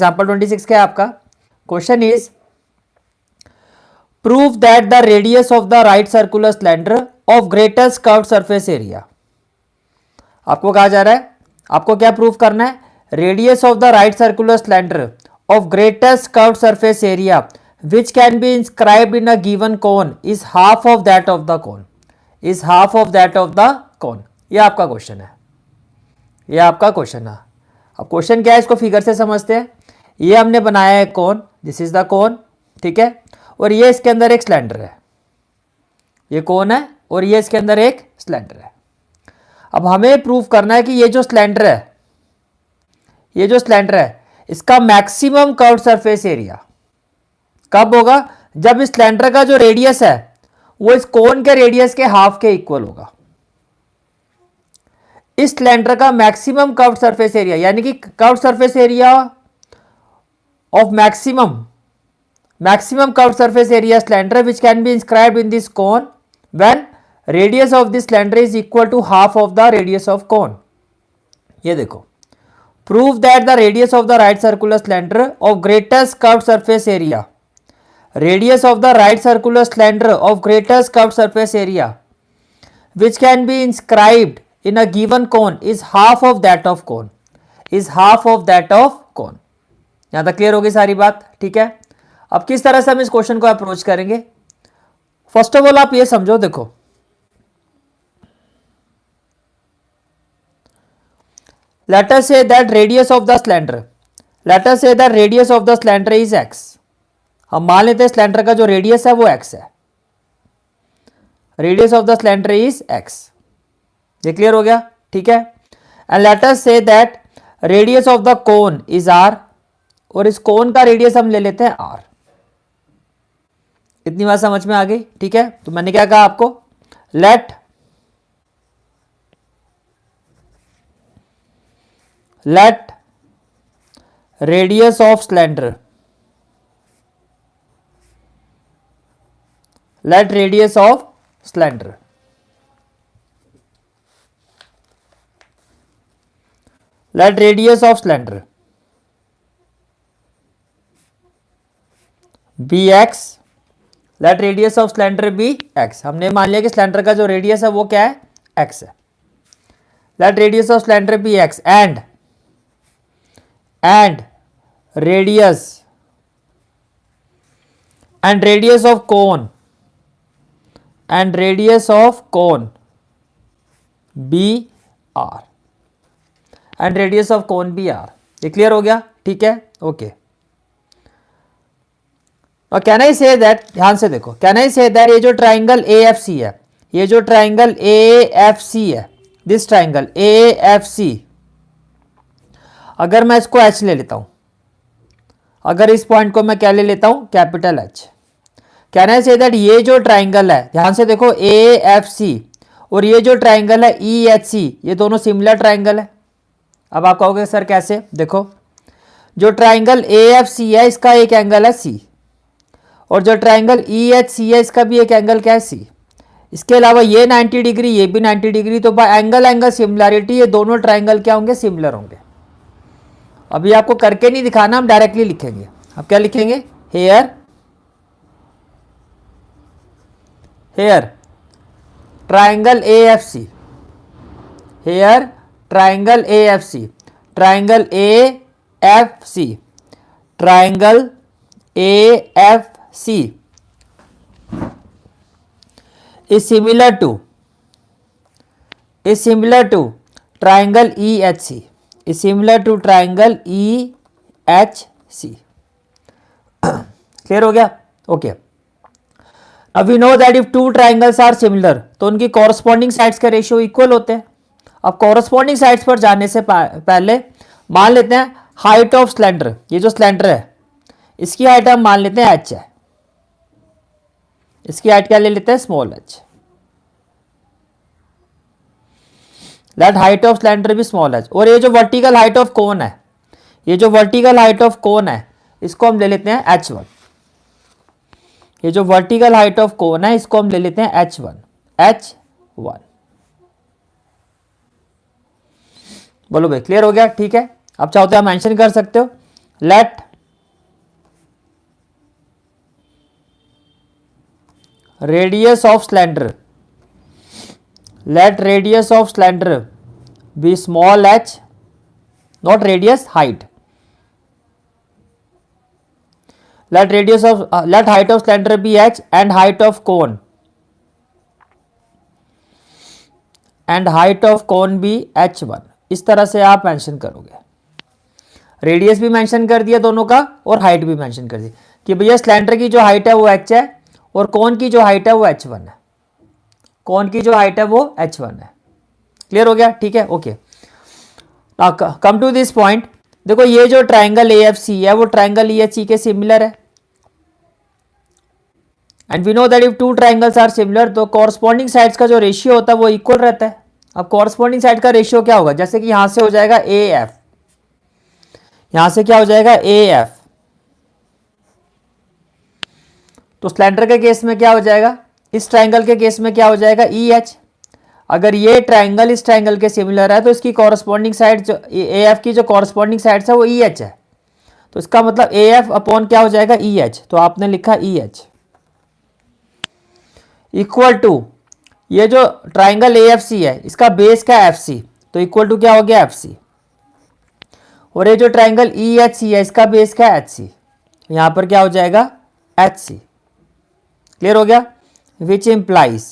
Example 26 क्या है आपका? Question is prove that the radius of the right circular cylinder of greatest curved surface area. आपको कहा जा रहा है, आपको क्या प्रूव करना है? Radius of the right circular cylinder of greatest curved surface area which can be inscribed in a given cone is half of that of the cone, is half of that of the cone। ये आपका question है, ये आपका question है। अब question क्या है इसको फिगर से समझते हैं। ये हमने बनाया है कोन, दिस इज द कोन, ठीक है, और ये इसके अंदर एक सिलेंडर है, ये कोन है और ये इसके अंदर एक सिलेंडर है। अब हमें प्रूव करना है कि ये जो सिलेंडर है, ये जो सिलेंडर है इसका मैक्सिमम कर्व्ड सरफेस एरिया कब होगा? जब इस सिलेंडर का जो रेडियस है वो इस कोन के रेडियस के हाफ के इक्वल होगा। इस सिलेंडर का मैक्सिमम कर्व्ड सरफेस एरिया यानी कि curved surface area of maximum curved surface area cylinder which can be inscribed in this cone when radius of this cylinder is equal to half of the radius of cone. ये देखो, prove that the radius of the right circular cylinder of greatest curved surface area, radius of the right circular cylinder of greatest curved surface area which can be inscribed in a given cone is half of that of cone, is half of that of cone। यहां तक clear होगी सारी बात, ठीक है। अब किस तरह से हम इस क्वेश्चन को अप्रोच करेंगे? फर्स्ट ऑफ ऑल आप ये समझो, देखो let us say that radius of the cylinder, let us say that radius of the cylinder is x। हम मान लेते हैं सिलेंडर का जो रेडियस है वो x है, radius of the cylinder is x। ये क्लियर हो गया, ठीक है। And let us say that radius of the cone is r, और इस कोन का रेडियस हम ले लेते हैं r। इतनी बात समझ में आ गई, ठीक है। तो मैंने क्या कहा आपको, let radius of cylinder, let radius of cylinder, let radius of cylinder be x, let radius of cylinder be x। हमने मान लिया कि सिलेंडर का जो रेडियस है वो क्या है, x है। let radius of cylinder be x and radius of cone and radius of cone be r, and radius of cone be r। ये क्लियर हो गया, ठीक है, ओके। और कैन आई से दैट, ध्यान से देखो, कैन आई से दैट ये जो ट्राइंगल AFC है, ये जो ट्राइंगल AFC है, दिस ट्राइंगल AFC, अगर मैं इसको H ले लेता हूं, अगर इस पॉइंट को मैं क्या ले लेता हूं, capital H, can I say that ये जो ट्राइंगल है, ध्यान से देखो, AFC और ये जो ट्राइंगल है EHC, ये दोनों सिमिलर ट्राइंगल है। अब आप कहोगे सर कैसे? देखो, जो ट्राइंगल AFC है इसका एक एंगल है C, और जो ट्राइंगल EHC है इसका भी एक एंगल क्या है, C। इसके अलावा ये 90 डिग्री, ये भी 90 डिग्री, तो बाय एंगल सिमिलैरिटी ये दोनों ट्राइंगल क्या होंगे, सिमिलर होंगे। अभी आपको करके नहीं दिखाना, हम डायरेक्टली लिखेंगे। अब क्या लिखेंगे, here triangle AFC, here triangle AFC, triangle AFC, triangle AFC is similar to triangle EHC, is similar to triangle EHC। Clear हो गया, ओके। अब we know that if two triangles are similar, तो उनकी corresponding sides का ratio equal होते हैं। अब corresponding sides पर जाने से पहले मान लेते हैं हाइट ऑफ सिलेंडर, ये जो सिलेंडर है इसकी हाइट हम मान लेते हैं h है, इसकी हाइट क्या ले लेते हैं, small h। Let height of cylinder भी स्मॉल h। और ये जो वर्टिकल हाइट ऑफ कोन है, ये जो वर्टिकल हाइट ऑफ कोन है इसको हम ले लेते हैं h1। ये जो वर्टिकल हाइट ऑफ कोन है इसको हम ले लेते हैं h1। बोलो भाई, क्लियर हो गया, ठीक है। अब चाहो तो आप मेंशन कर सकते हो, let radius of cylinder, let radius of cylinder be small h, not radius, height. Let radius of let height of cylinder be h and height of cone be h1. इस तरह से आप मेंशन करोगे, radius भी mention कर दिया दोनों का और हाइट भी मेंशन कर दी कि भैया सिलेंडर की जो हाइट है वो h है और कोन की जो हाइट है वो h1 है, कोन की जो हाइट है वो h1 है। क्लियर हो गया? ठीक है, okay. Come to this point, देखो ये जो ट्राइंगल AFC है वो ट्राइंगल EHC के सिमिलर है and we know that if two triangles are similar तो कॉरस्पॉन्डिंग साइड्स का जो रेशियो होता है वो इक्वल रहता है। अब कॉरस्पॉन्डिंग साइड का रेशियो क्या होगा? जैसे कि यहां से हो जाएगा AF, यहां से क्या हो जाएगा AF, तो सिलेंडर के केस में क्या हो जाएगा? इस ट्राइंगल के केस में क्या हो जाएगा? EH। अगर ये ट्राइंगल इस ट्राइंगल के सिमिलर है तो इसकी कॉरस्पॉन्डिंग साइड जो AF की जो कॉरस्पॉन्डिंग साइड है वो EH है, तो इसका मतलब AF अपॉन क्या हो जाएगा? EH। तो आपने लिखा EH इक्वल टू ये जो ट्राइंगल AFC है इसका बेस क्या है? FC, तो इक्वल टू क्या हो गया? FC। और ये जो ट्राइंगल EHC है इसका बेस क्या है? HC, यहां पर क्या हो जाएगा? HC। क्लियर हो गया? विच इंप्लाइज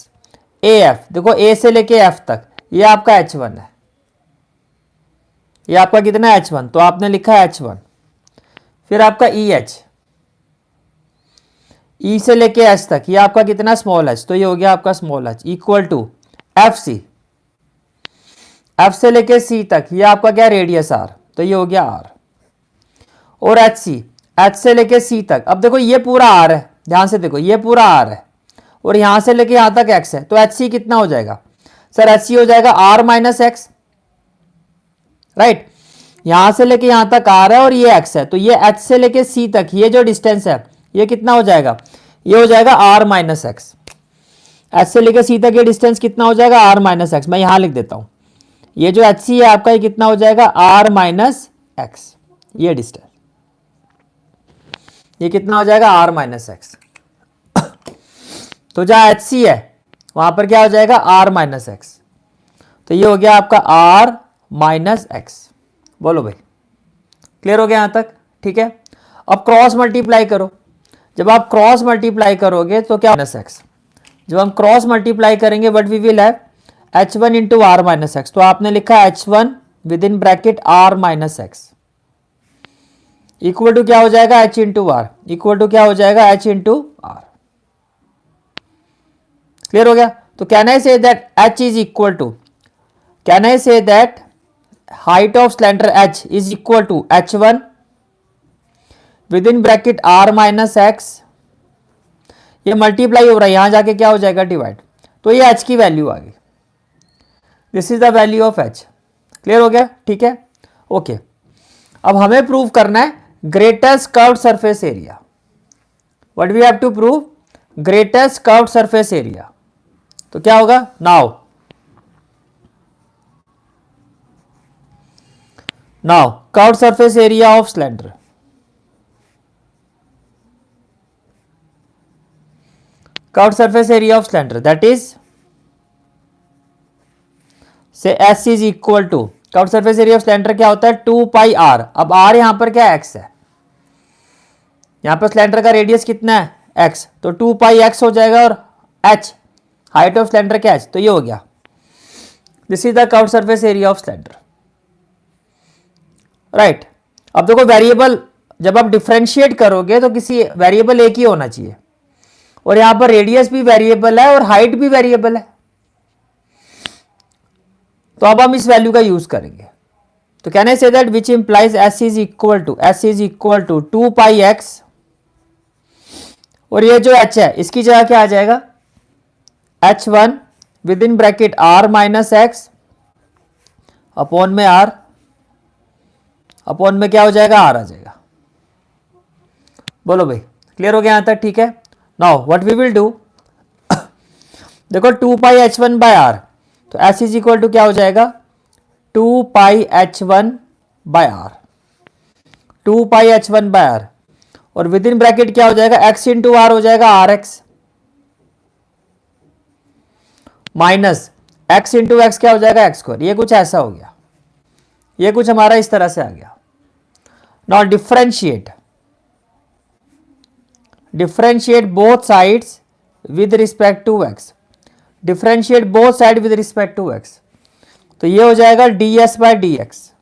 AF, देखो A से लेके F तक ये आपका H1 है, ये आपका कितना है? H1, तो आपने लिखा है H1। फिर आपका EH, E से लेके H तक ये आपका कितना? स्मॉल h, तो ये हो गया आपका small h equal to FC। F से लेके C तक ये आपका क्या? रेडियस R, तो ये हो गया R। और HC, H से लेके C तक, अब देखो ये पूरा R है, ध्यान से देखो ये पूरा R है और यहां से लेके यहां तक X है, तो HC कितना हो जाएगा? सर HC हो जाएगा R माइनस X, राइट। यहां से लेके यहां तक R है और ये X है, तो ये H से लेके C तक ये जो डिस्टेंस है ये कितना हो जाएगा? ये हो जाएगा R माइनस एक्स। H से लेकर C तक ये डिस्टेंस कितना हो जाएगा? R minus x. मैं यहां लिख देता हूं, ये जो HC है आपका ये कितना हो जाएगा? R minus x. ये डिस्टेंस ये कितना हो जाएगा? R minus x. तो जहां HC है वहां पर क्या हो जाएगा? R minus x. तो ये हो गया आपका R माइनस एक्स। बोलो भाई, क्लियर हो गया यहां तक? ठीक है। अब क्रॉस मल्टीप्लाई करो, जब आप क्रॉस मल्टीप्लाई करोगे तो क्या? Minus x. जब हम क्रॉस मल्टीप्लाई करेंगे what we will have? H1 into R minus x. तो आपने लिखा H1 with in bracket R minus x equal to क्या हो जाएगा? H into R equal to क्या हो जाएगा? H into R। क्लियर हो गया? तो can I say that H is equal to, can I say that height of cylinder H is equal to H1 with in bracket R minus x. ये multiply हो रहा है, यहां जाके क्या हो जाएगा? डिवाइड। तो ये H की वैल्यू आ गई, this is the value of H। Clear हो गया? ठीक है, ओके। अब हमें प्रूव करना है greatest curved surface area. What we have to prove? Greatest curved surface area. तो क्या होगा? Now curved surface area of cylinder, curved surface area of cylinder that is say S is equal to, curved surface area of cylinder क्या होता है? 2 पाई R। अब R यहां पर क्या? X है, यहां पर सिलेंडर का रेडियस कितना है? X, तो 2 पाई X हो जाएगा और H हाइट ऑफ सिलेंडर क्या है? तो ये हो गया, this is the curved surface area of cylinder, right. अब देखो वेरिएबल जब आप डिफरेंशिएट करोगे तो किसी वेरिएबल एक ही होना चाहिए, और यहां पर रेडियस भी वेरिएबल है और हाइट भी वेरिएबल है, तो अब हम इस वैल्यू का यूज करेंगे। तो can I say that which implies S is equal to 2 pi X, और ये जो H है इसकी जगह क्या आ जाएगा? H1 with in bracket R minus x upon में R, अपॉन में क्या हो जाएगा? R आ जाएगा। बोलो भाई, क्लियर हो गया यहां तक? ठीक है। Now what we will do, देखो 2 पाई H1 बाय R, तो S इज इक्वल टू क्या हो जाएगा? 2 pi H1 by R। 2 pi h1 by R, और विद इन ब्रैकेट क्या हो जाएगा, x इंटू आर हो जाएगा R X, minus x into X क्या हो जाएगा एक्स स्क्वायर। ये कुछ ऐसा हो गया, ये कुछ हमारा इस तरह से आ गया। Now differentiate both sides with respect to x, differentiate both side with respect to x, तो ये हो जाएगा ds बाय डी एक्स,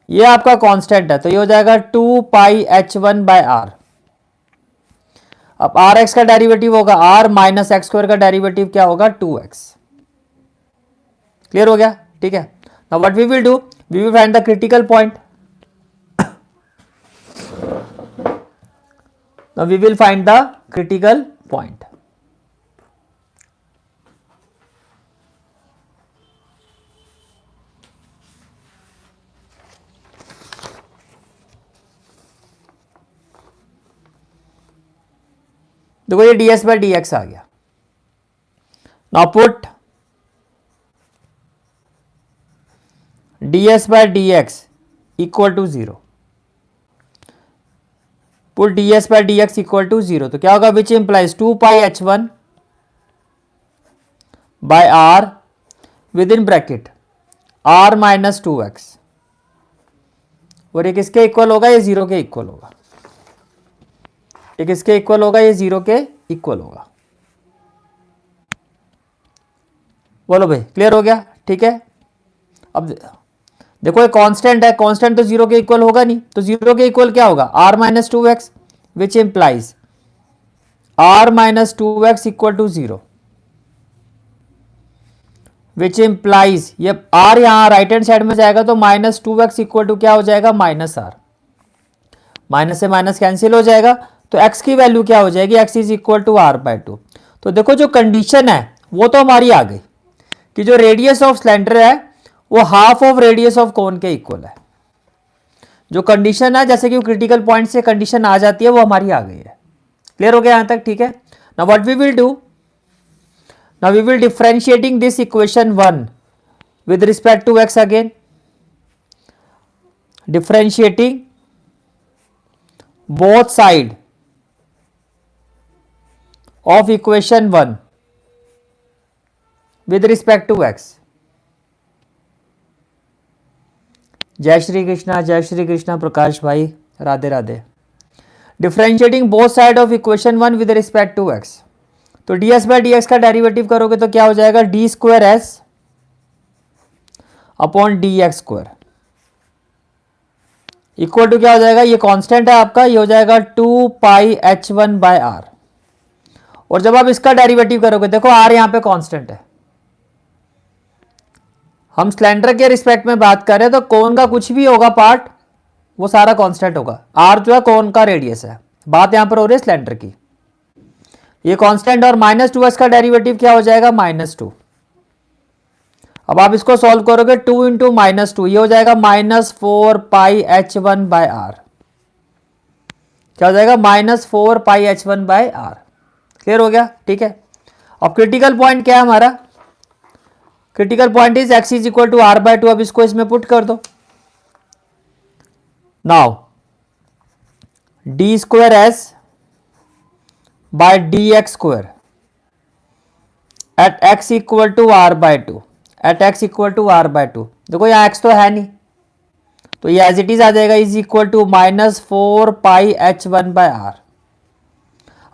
ये आपका कांस्टेंट है, तो ये हो जाएगा 2 पाई h1 बाय आर। अब आर एक्स का डेरिवेटिव होगा r माइनस एक्स स्क्वायर का डेरिवेटिव क्या होगा 2x। क्लियर हो गया, ठीक है। Now what we will do, we will find the critical point. Now we will find the critical point. देखो ये ds बाय डी एक्स आ गया। Now put ds by D X equal to 0, put ds by D X equal to 0, तो क्या होगा, which implies 2 pi h1 by R with in bracket r minus 2x, और ये किसके equal होगा, ये 0 के इक्वल होगा। ये किसके इक्वल होगा, ये 0 के इक्वल होगा। बोलो भाई, क्लियर हो गया, ठीक है। अब देखो ये कांस्टेंट है, कांस्टेंट तो 0 के इक्वल होगा नहीं, तो 0 के इक्वल क्या होगा, r minus 2x, which implies r minus 2x equal to 0, which implies ये r यहां राइट हैंड साइड में जाएगा तो माइनस 2x इक्वल टू क्या हो जाएगा, माइनस r, माइनस से माइनस कैंसिल हो जाएगा, तो x की वैल्यू क्या हो जाएगी, x is equal to r by 2। तो देखो जो कंडीशन है वो तो हमारी आ गई कि जो रेडियस ऑफ सिलेंडर है वो हाफ ऑफ रेडियस ऑफ कोन के इक्वल है। जो कंडीशन है, जैसे कि क्रिटिकल पॉइंट से कंडीशन आ जाती है, वो हमारी आ गई है। क्लियर हो गया यहां तक, ठीक है। Now what we will do, now we will differentiating this equation 1 with respect to x again, differentiating both side of equation 1 with respect to x। जय श्री कृष्णा प्रकाश भाई, Radhe Radhe. Differentiating both side of equation 1 with respect to x, तो ds by D X का derivative करोगे तो क्या हो जाएगा, D square S upon D X square equal to क्या हो जाएगा, ये कांस्टेंट है आपका, ये हो जाएगा 2 पाई h1 बाय आर। और जब आप इसका डेरिवेटिव करोगे, देखो r यहां पे कांस्टेंट है, हम सिलेंडर के रिस्पेक्ट में बात कर रहे हैं, तो कोन का कुछ भी होगा पार्ट वो सारा कांस्टेंट होगा। r जो है कोन का रेडियस है, बात यहां पर हो रही है सिलेंडर की, ये कांस्टेंट, और माइनस 2x का डेरिवेटिव क्या हो जाएगा, -2। अब आप इसको सॉल्व करोगे, 2 इंटू -2, ये हो जाएगा -4 पाई h1 बाय आर, क्या हो जाएगा, -4 pi h1 by are. Clear हो गया, ठीक है। अब क्रिटिकल पॉइंट क्या है हमारा, critical point is x is equal to r by 2। अब इसको इसमें पुट कर दो। Now D square S by D X square at x equal to r by 2, at x equal to r by 2। देखो यहाँ x तो है नहीं, तो ये एज इट इज आ जाएगा, is equal to -4 pi h1 by r।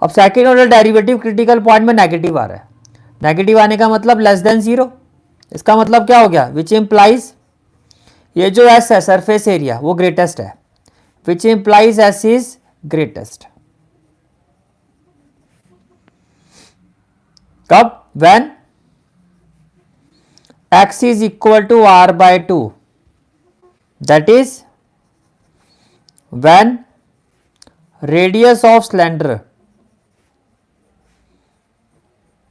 अब second order derivative critical point में नेगेटिव आ रहा है, नेगेटिव आने का मतलब लेस देन 0, इसका मतलब क्या हो गया, विच इंप्लाइज ये जो एस है सरफेस एरिया वो ग्रेटेस्ट है, which implies S is greatest. कब, when x is equal to r by 2, that is when radius of cylinder,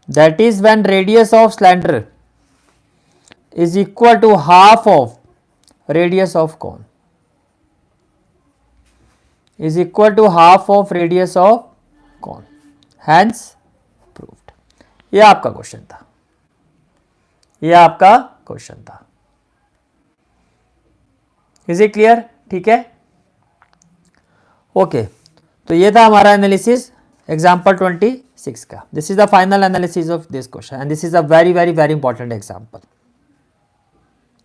that is when radius of cylinder is equal to half of radius of cone, is equal to half of radius of cone, hence proved। ये आपका question था, ये आपका question था। Is it clear, ठीक है। Okay, तो ये था हमारा एनालिसिस एग्जाम्पल 26 का. This is the final analysis of this question and this is a very very very important example.